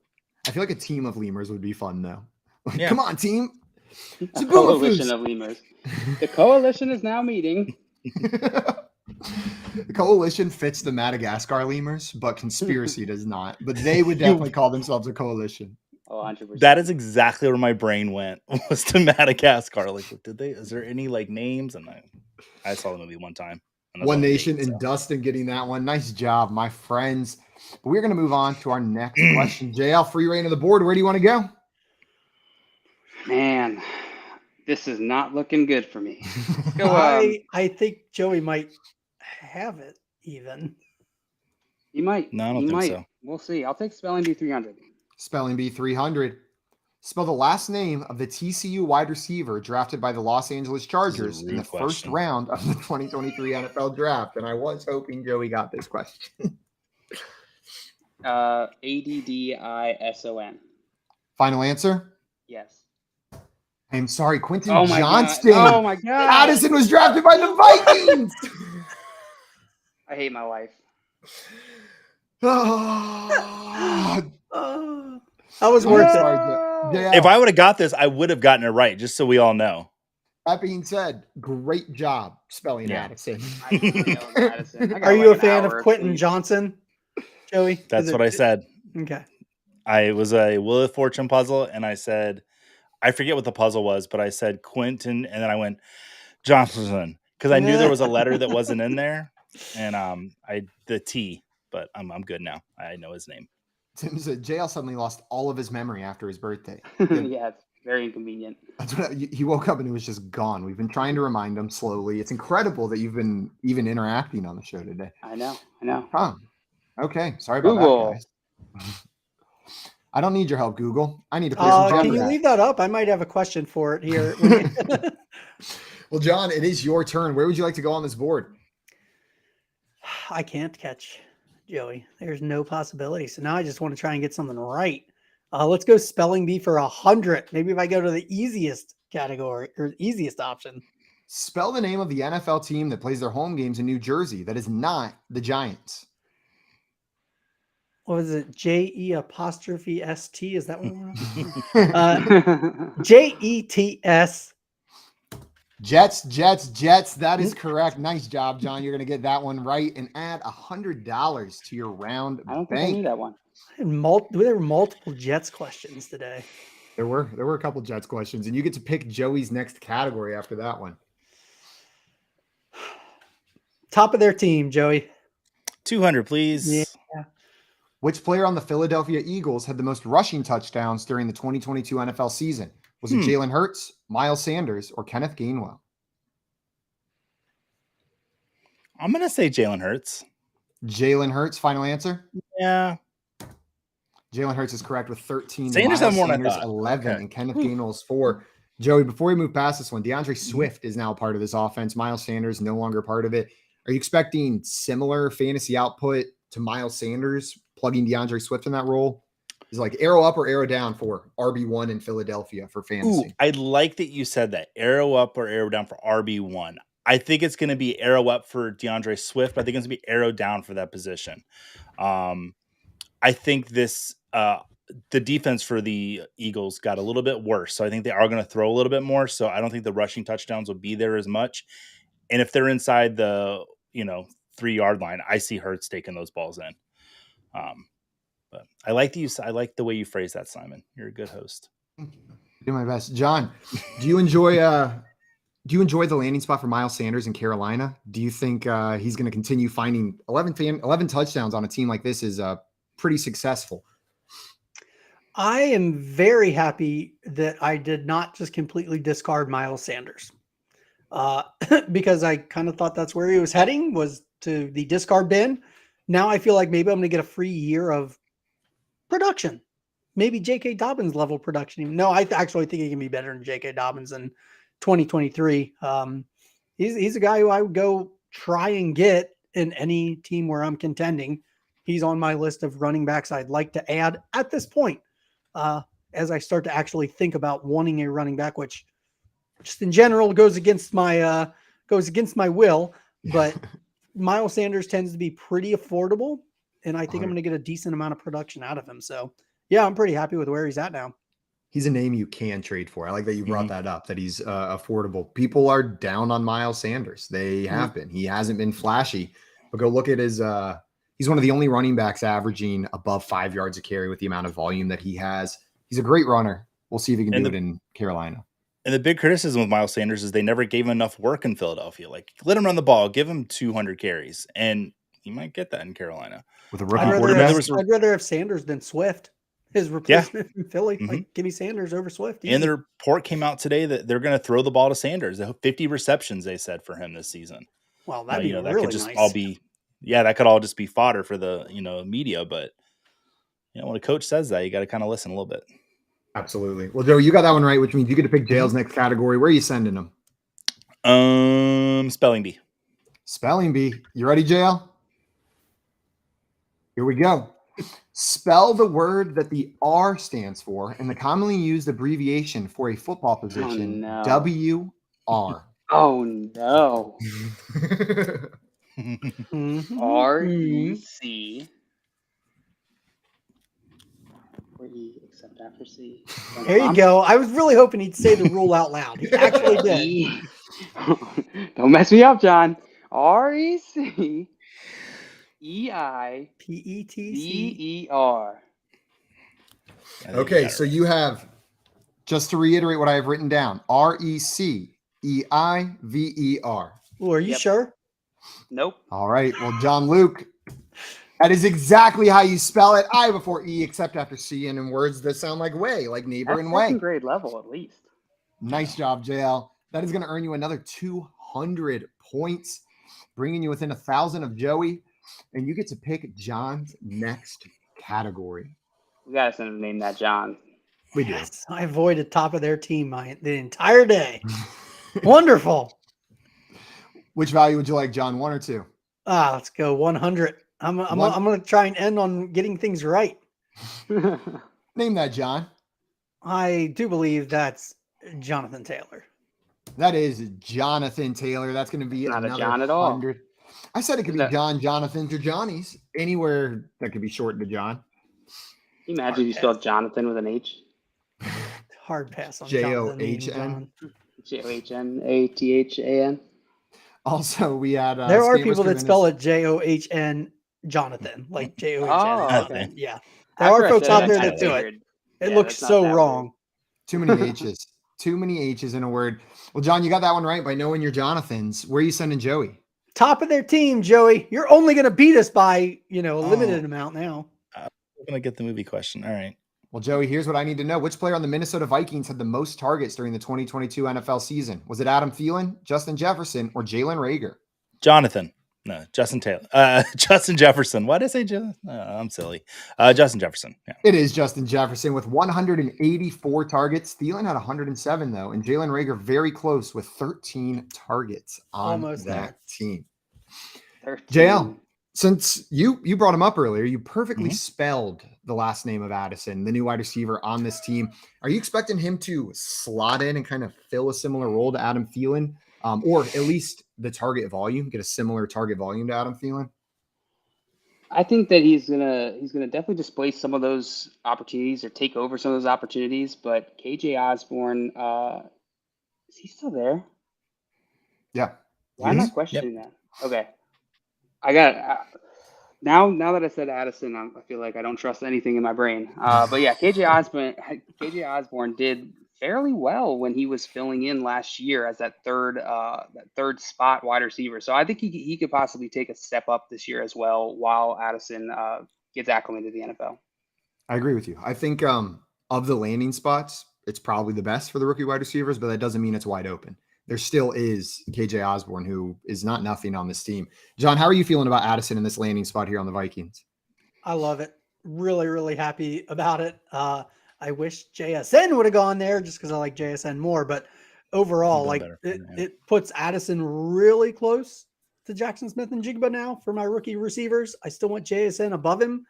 I feel like a team of lemurs would be fun, though. Yeah. Come on, team. A coalition of lemurs. The coalition is now meeting. The coalition fits the Madagascar lemurs, but conspiracy does not. But they would definitely call themselves a coalition. Oh, 100%. That is exactly where my brain went, was to Madagascar. Like, is there any like names? And I saw the movie one time. One Nation and Dustin getting that one. Nice job, my friends. But we're going to move on to our next question. JL, free reign of the board. Where do you want to go? Man, This is not looking good for me. Let's go. I think Joey might have it even. He might. No, I don't He think might. so. We'll see. I'll take Spelling Bee 300. Spelling Bee 300. Spell the last name of the TCU wide receiver drafted by the Los Angeles Chargers in rude the first question. round of the 2023 NFL draft. And I was hoping Joey got this question. Addison. Final answer? Yes. I'm sorry, Quentin Oh my Johnston. God. Oh my God. Addison was drafted by the Vikings. I hate my life. I was I'm worth it. sorry, JL. If I would have got this, I would have gotten it right, just so we all know. That being said, great job spelling Yeah. Addison. I can't spell Addison. I got Are you like a an fan of hour Quentin sleep. Johnson, Joey? That's what I said. Okay. I was a Wheel of Fortune puzzle, and I said, I forget what the puzzle was, but I said Quentin, and then I went Johnson because I knew there was a letter that wasn't in there, and the T. But I'm good now. I know his name. Tim said JL suddenly lost all of his memory after his birthday. Yeah, it's very inconvenient. That's what he woke up and it was just gone. We've been trying to remind him slowly. It's incredible that you've been even interacting on the show today. I know. Huh. Okay. Sorry about Google. that, guys. I don't need your help, Google. I need to play some Can you Jeopardy. leave that up? I might have a question for it here. Well, John, it is your turn. Where would you like to go on this board? I can't catch Joey. There's no possibility. So now I just want to try and get something right. Let's go Spelling Bee for 100. Maybe if I go to the easiest category or easiest option. Spell the name of the NFL team that plays their home games in New Jersey that is not the Giants. What was it? JE''ST? Is that what it was? JETS. Jets. That is correct. Nice job, John. You're going to get that one right and add $100 to your round I don't think I knew bank. that one. There were multiple Jets questions today. There were a couple Jets questions, and you get to pick Joey's next category after that one. Top of their team, Joey. 200, please. Yeah. Which player on the Philadelphia Eagles had the most rushing touchdowns during the 2022 NFL season? Was it Jalen Hurts, Miles Sanders, or Kenneth Gainwell? I'm going to say Jalen Hurts. Jalen Hurts, final answer? Yeah. Jalen Hurts is correct with 13. Sanders Miles had more than I Sanders, thought. 11, Okay. and Kenneth Gainwell's 4. Joey, before we move past this one, DeAndre Swift is now part of this offense. Miles Sanders no longer part of it. Are you expecting similar fantasy output to Miles Sanders, plugging DeAndre Swift in that role? Is it like arrow up or arrow down for RB1 in Philadelphia for fantasy? Ooh, I like that you said that. Arrow up or arrow down for RB1. I think it's going to be arrow up for DeAndre Swift, but I think it's going to be arrow down for that position. I think this the defense for the Eagles got a little bit worse, so I think they are going to throw a little bit more. So I don't think the rushing touchdowns will be there as much. And if they're inside the 3-yard line, I see Hurts taking those balls in. But I like the way you phrase that, Simon. You're a good host. Do my best, John. Do you enjoy the landing spot for Miles Sanders in Carolina? Do you think he's going to continue finding 11 touchdowns on a team like this is pretty successful? I am very happy that I did not just completely discard Miles Sanders because I kind of thought that's where he was heading, was to the discard bin. Now I feel like maybe I'm going to get a free year of production, maybe J.K. Dobbins level production. No, I actually think he can be better than J.K. Dobbins in 2023. He's a guy who I would go try and get in any team where I'm contending. He's on my list of running backs I'd like to add at this point. As I start to actually think about wanting a running back, which just in general goes against my will, but Miles Sanders tends to be pretty affordable, and I think I'm going to get a decent amount of production out of him. So yeah, I'm pretty happy with where he's at now. He's a name you can trade for. I like that you brought that up, that he's affordable. People are down on Miles Sanders. They have been. He hasn't been flashy, but go look at his he's one of the only running backs averaging above 5 yards a carry with the amount of volume that he has. He's a great runner. We'll see if he can do it in Carolina. And the big criticism with Miles Sanders is they never gave him enough work in Philadelphia. Like, let him run the ball, give him 200 carries, and he might get that in Carolina. With a rookie quarterback. I'd rather have Sanders than Swift his replacement from Philly, Mhm. like give me Sanders over Swift. And the report came out today that they're going to throw the ball to Sanders. 50 receptions, they said, for him this season. Well, Now, that'd be that really could just nice. all be, that could all just be fodder for the, media. But, when a coach says that, you got to kind of listen a little bit. Absolutely. Well, Joe, you got that one right, which means you get to pick Jail's next category. Where are you sending them? Spelling bee. Spelling bee. You ready, Jail? Here we go. Spell the word that the R stands for and the commonly used abbreviation for a football position, no. WR. Oh, no. REC. Or E, except after C. There you go. I was really hoping he'd say the rule out loud. He actually did. Don't mess me up, John. REC. PETC. DER. Okay, so you have, just to reiterate what I have written down, RECEIVER. Oh, are you sure? Nope. All right. Well, John Luke, that is exactly how you spell it. I before E, except after C, and in words that sound like way, like neighbor That's and way. second grade level, at least. Nice job, JL. That is going to earn you another 200 points, bringing you within 1,000 of Joey, and you get to pick John's next category. We got to name that John. We do. Yes, I avoided top of their team the entire day. Wonderful. Which value would you like, John? 1 or 2? Let's go 100. I'm going to try and end on getting things right. Name that, John. I do believe that's Jonathan Taylor. That is Jonathan Taylor. That's going to be Not another a John at all. 100. I said it could be John, Jonathan's, or Johnny's. Anywhere that could be shortened to John. Can you imagine if you spelled Jonathan with an H? Hard pass on John. JOHNATHAN. Also, we had there are people that spell it JOHN Jonathan, like JOHN. Oh, okay. Yeah, there are folks out there that do it. It looks so wrong. Too many H's. Too many H's in a word. Well, John, you got that one right by knowing your Jonathans. Where are you sending Joey? Top of their team, Joey. You're only going to beat us by, a limited amount now. I'm going to get the movie question. All right. Well, Joey, here's what I need to know. Which player on the Minnesota Vikings had the most targets during the 2022 NFL season? Was it Adam Thielen, Justin Jefferson, or Jalen Reagor? Jonathan. No, Justin Taylor. Justin Jefferson. Why did I say Justin? I'm silly. Justin Jefferson. Yeah. It is Justin Jefferson with 184 targets. Thielen had 107, though, and Jalen Reagor very close with 13 targets on that team. 13. JL, since you brought him up earlier, you perfectly spelled the last name of Addison, the new wide receiver on this team. Are you expecting him to slot in and kind of fill a similar role to Adam Thielen? Or at least the target volume, get a similar target volume to Adam Thielen? I think that he's gonna definitely displace some of those opportunities or take over some of those opportunities. But KJ Osborne, is he still there? Yeah. Why am I questioning that? Okay, I got now that I said Addison, I feel like I don't trust anything in my brain. But yeah, KJ Osborne did fairly well when he was filling in last year as that third spot wide receiver. So I think he could possibly take a step up this year as well while Addison gets acclimated to the NFL. I agree with you. I think of the landing spots, it's probably the best for the rookie wide receivers, but that doesn't mean it's wide open. There still is KJ Osborne, who is not nothing on this team. John, how are you feeling about Addison in this landing spot here on the Vikings? I love it. Really, really happy about it. I wish JSN would have gone there just because I like JSN more. But overall, like it puts Addison really close to Jackson Smith and Jigba now for my rookie receivers. I still want JSN above him,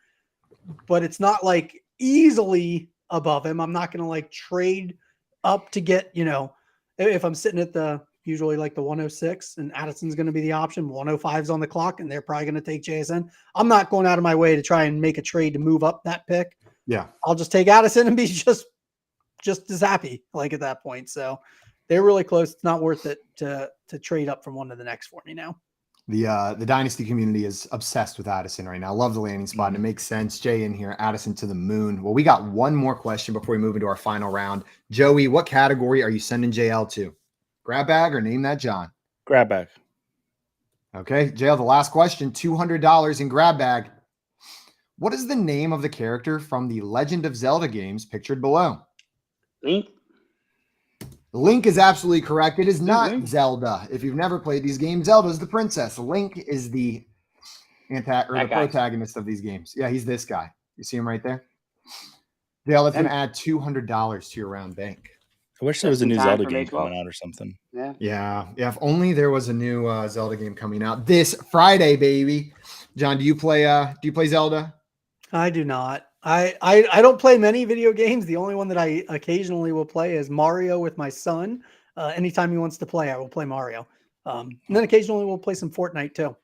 but it's not like easily above him. I'm not going to like trade up to get, if I'm sitting at usually like the 106 and Addison's going to be the option, 105's on the clock and they're probably going to take JSN. I'm not going out of my way to try and make a trade to move up that pick. Yeah. I'll just take Addison and be just as happy like at that point. So they're really close. It's not worth it to trade up from one to the next for me now. The dynasty community is obsessed with Addison right now. Love the landing spot, and it makes sense. Jay in here, Addison to the moon. Well, we got one more question before we move into our final round. Joey, what category are you sending JL to? Grab bag or name that John? Grab bag. Okay, JL, the last question, $200 in grab bag. What is the name of the character from the Legend of Zelda games pictured below? Link. Link is absolutely correct. It is not Link. Zelda. If you've never played these games, Zelda is the princess. Link is the protagonist of these games. Yeah, he's this guy. You see him right there? Dale, that's going to add $200 to your round bank. I wish there was a new Zelda game coming out or something. Yeah. If only there was a new Zelda game coming out this Friday, baby. John, do you play Zelda? I do not. I don't play many video games. The only one that I occasionally will play is Mario with my son. Anytime he wants to play, I will play Mario. And then occasionally we'll play some Fortnite too.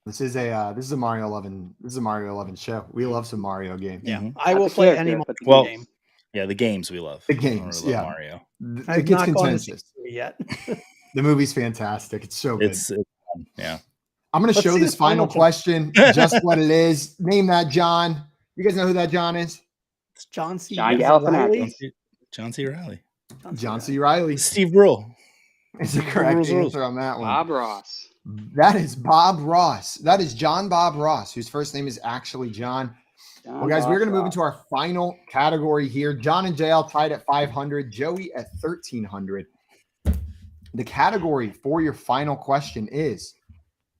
This is a Mario 11. This is a Mario 11 show. We love some Mario games. Yeah, I will play any Mario game. Yeah, the games we love. The games, really love Mario. It gets contentious yet. The movie's fantastic. It's so good. It's fun. Yeah. I'm going to show this final question. Just what it is. Name that John. You guys know who that John is? It's John C. Riley. John C. Riley. John C. Riley. Steve Brule. It's the correct answer on that one. Bob Ross. That is Bob Ross. That is John Bob Ross, whose first name is actually John. Well, guys, we're going to move into our final category here. John and JL tied at 500. Joey at 1,300. The category for your final question is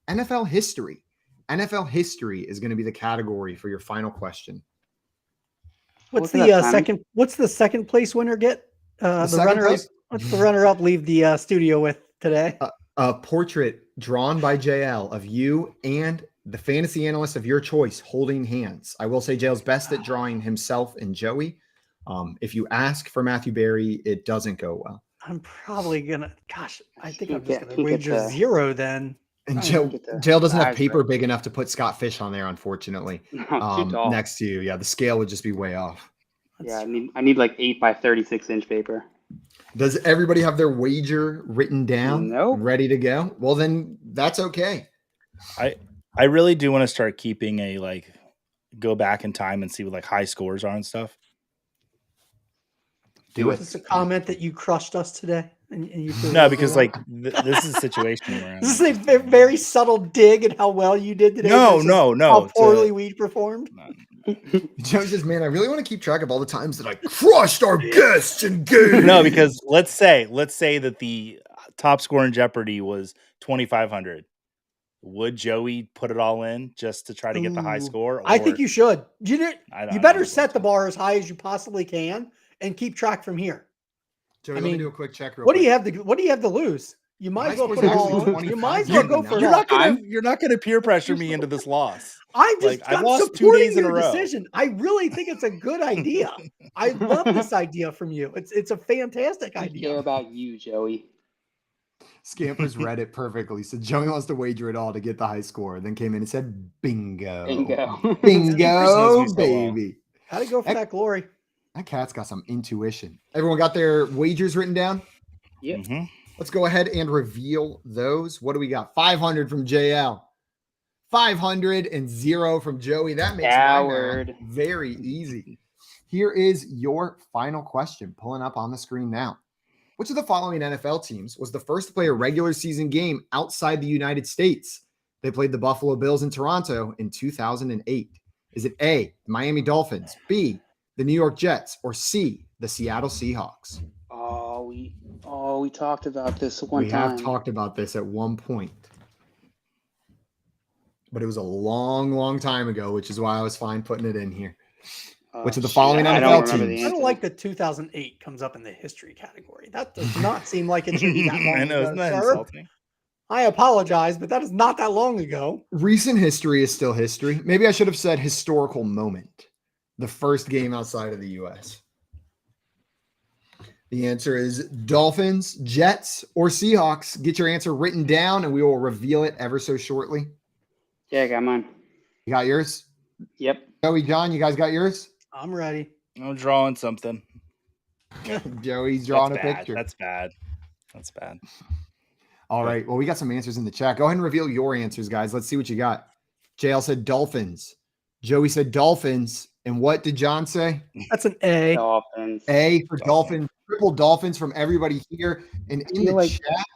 NFL history. NFL history is going to be the category for your final question. What's the second? What's the second place winner get? The runner up. What's the runner up leave the studio with today? A portrait drawn by JL of you and the fantasy analyst of your choice holding hands. I will say JL's best at drawing himself and Joey. If you ask for Matthew Berry, it doesn't go well. I'm probably gonna. Gosh, I think I'm just gonna wager 0 then. And JL doesn't have paper big enough to put Scott Fish on there, unfortunately. Next to you, yeah, the scale would just be way off. Yeah, I need like 8 by 36 inch paper. Does everybody have their wager written down? Nope. Ready to go? Well, then that's okay. I really do want to start keeping go back in time and see what high scores are and stuff. Do it. Is this a comment that you crushed us today? And you no, because this is a situation where this is a very subtle dig at how well you did today. No. How poorly we performed. Joe's just, man, I really want to keep track of all the times that I crushed our guests and games. No, because let's say that the top score in Jeopardy was 2,500. Would Joey put it all in just to try to get the high score? I think you should. You better set the bar as high as you possibly can and keep track from here. Joey, let me do a quick check. What do you have to lose? You might as well put it all. You might as well go for it. You're not gonna peer pressure me into this loss. I'm lost 2 days in a row. Decision. I really think it's a good idea. I love this idea from you. It's a fantastic idea. I care about you, Joey. Scampers read it perfectly. So Joey wants to wager it all to get the high score. Then came in and said, "Bingo, bingo, baby." How to go for that glory? That cat's got some intuition. Everyone got their wagers written down? Yep. Mm-hmm. Let's go ahead and reveal those. What do we got? 500 from JL. 500 and 0 from Joey. That makes my math very easy. Here is your final question. Pulling up on the screen now. Which of the following NFL teams was the first to play a regular season game outside the United States? They played the Buffalo Bills in Toronto in 2008. Is it A, the Miami Dolphins, B, the New York Jets, or C, the Seattle Seahawks? We talked about this one time. We have talked about this at one point. But it was a long, long time ago, which is why I was fine putting it in here. Which of the following NFL teams? I don't like that 2008 comes up in the history category. That does not seem like it should be that long I know, ago, isn't that sir. insulting? I apologize, but that is not that long ago. Recent history is still history. Maybe I should have said historical moment. The first game outside of the U.S. The answer is Dolphins, Jets, or Seahawks. Get your answer written down, and we will reveal it ever so shortly. Yeah, I got mine. You got yours? Yep. Joey, John, you guys got yours? I'm ready. I'm drawing something. Joey's drawing a picture. That's bad. All right. Well, we got some answers in the chat. Go ahead and reveal your answers, guys. Let's see what you got. JL said Dolphins. Joey said Dolphins. And what did John say? That's an A. Dolphins. A for Dolphins. Triple Dolphins from everybody here. And in the chat,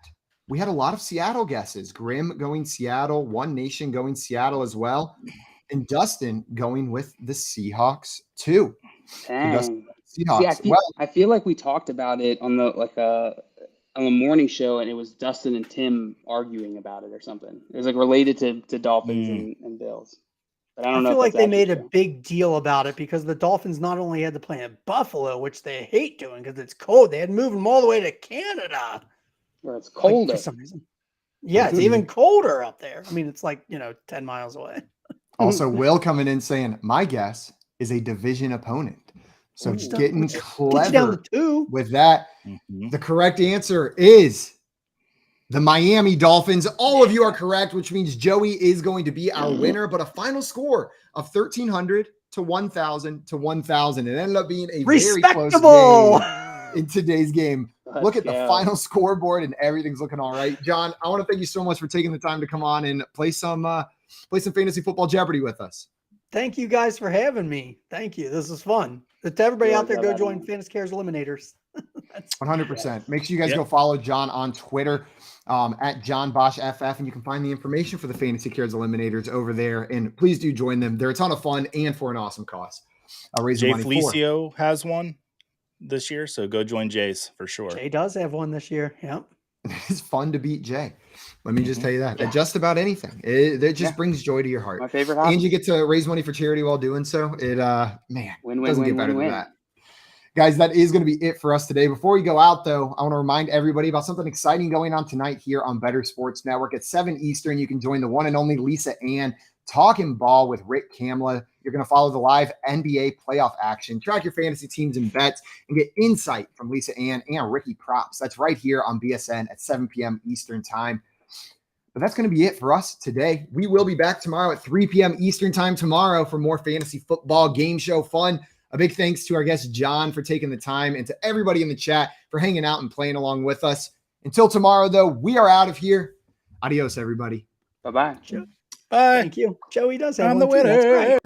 we had a lot of Seattle guesses. Grim going Seattle. One Nation going Seattle as well. And Dustin going with the Seahawks too. Dang. Seahawks. See, I feel like we talked about it on the morning show, and it was Dustin and Tim arguing about it or something. It was like related to Dolphins and Bills. But I don't know. I feel if like that's they made actually a true. big deal about it because the Dolphins not only had to play in Buffalo, which they hate doing because it's cold, they had to move them all the way to Canada. Where it's Like, colder. for some reason. Yeah, it's even colder up there. I mean, it's like, 10 miles away. Also, Will coming in saying, my guess is a division opponent. So Which does- getting which gets you down clever to 2. with that. The correct answer is the Miami Dolphins. All of you are correct, which means Joey is going to be our winner, but a final score of 1,300 to 1,000 to 1,000. It ended up being a very close Respectable. game in today's game. Look at the final scoreboard and everything's looking all right. John, I want to thank you so much for taking the time to come on and play some Fantasy Football Jeopardy with us. Thank you guys for having me. Thank you. This is fun. To everybody out there, go join Fantasy Cares Eliminators. 100%. Make sure you guys go follow John on Twitter at John Bosch FF, and you can find the information for the Fantasy Cares Eliminators over there. And please do join them. They're a ton of fun and for an awesome cause. Jay Felicio has one this year, so go join Jay's for sure. Jay does have one this year. Yep. It's fun to beat Jay. Let me just tell you that. At just about anything. It just brings joy to your heart. My favorite hobby. And you get to raise money for charity while doing so. It doesn't get better than that. Guys, that is going to be it for us today. Before we go out, though, I want to remind everybody about something exciting going on tonight here on Better Sports Network at 7 Eastern. You can join the one and only Lisa Ann talking ball with Rick Kamla. You're going to follow the live NBA playoff action, track your fantasy teams and bets, and get insight from Lisa Ann and Ricky Props. That's right here on BSN at 7 p.m. Eastern time. But that's going to be it for us today. We will be back tomorrow at 3 p.m. Eastern time tomorrow for more fantasy football game show fun. A big thanks to our guest, John, for taking the time, and to everybody in the chat for hanging out and playing along with us. Until tomorrow, though, we are out of here. Adios, everybody. Bye-bye. Bye. Thank you. Joey does have I'm one the too. That's winner. right.